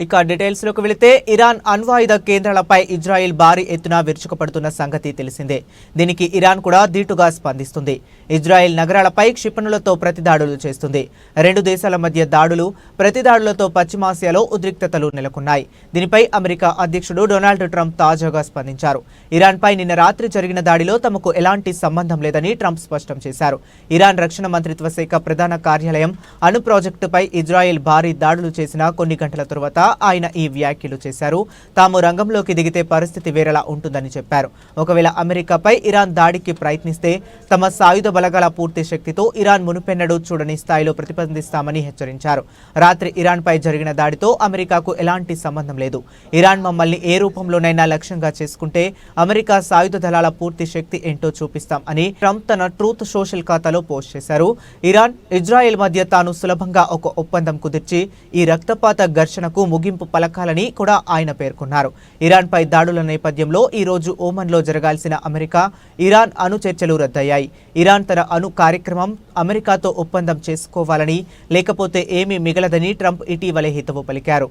ఇక డీటెయిల్స్ లోకి వెళితే ఇరాన్ అణ్వాయుధ కేంద్రాలపై ఇజ్రాయెల్ భారీ ఎత్తున విరుచుకుపడుతున్న సంగతి తెలిసిందే. దీనికి ఇరాన్ కూడా ధీటుగా స్పందిస్తుంది. ఇజ్రాయెల్ నగరాలపై క్షిపణులతో ప్రతిదాడులు చేస్తుంది. రెండు దేశాల మధ్య దాడులు, ప్రతిదాడులతో పశ్చిమాసియాలో ఉద్రిక్తతలు నెలకొన్నాయి. దీనిపై అమెరికా అధ్యక్షుడు డొనాల్డ్ ట్రంప్ తాజాగా స్పందించారు. ఇరాన్పై నిన్న రాత్రి జరిగిన దాడిలో తమకు ఎలాంటి సంబంధం లేదని ట్రంప్ స్పష్టం చేశారు. ఇరాన్ రక్షణ మంత్రిత్వ శాఖ ప్రధాన కార్యాలయం అణు ప్రాజెక్టుపై ఇజ్రాయెల్ భారీ దాడులు చేసిన కొన్ని గంటల తరువాత ఆయన ఈ వ్యాఖ్యలు చేశారు. తాము రంగంలోకి దిగితే పరిస్థితి వేరేలా ఉంటుందని చెప్పారు. ఒకవేళ అమెరికాపై ఇరాన్ దాడికి ప్రయత్నిస్తే తమ సాయుధ బలగాల పూర్తి శక్తితో ఇరాన్ మునుపెన్నడూ చూడని స్థాయిలో ప్రతిబంధిస్తామని హెచ్చరించారు. రాత్రి ఇరాన్పై జరిగిన దాడితో అమెరికాకు ఎలాంటి సంబంధం లేదు. ఇరాన్ మమ్మల్ని ఏ రూపంలోనైనా లక్ష్యంగా చేసుకుంటే అమెరికా సాయుధ దళాల పూర్తి శక్తి ఏంటో చూపిస్తాం అని ట్రంప్ తన ట్రూత్ సోషల్ ఖాతాలో పోస్ట్ చేశారు. ఇరాన్, ఇజ్రాయెల్ మధ్య తాను సులభంగా ఒక ఒప్పందం కుదిర్చి ఈ రక్తపాత ఘర్షణకు ముగింపు పలకాలని కూడా ఆయన పేర్కొన్నారు. ఇరాన్పై దాడుల నేపథ్యంలో ఈ రోజు ఓమన్లో జరగాల్సిన అమెరికా, ఇరాన్ అణు చర్చలు రద్దయ్యాయి. ఇరాన్ తన అణు కార్యక్రమం అమెరికాతో ఒప్పందం చేసుకోవాలని, లేకపోతే ఏమీ మిగలదని ట్రంప్ ఇటీవలే హితవు పలికారు.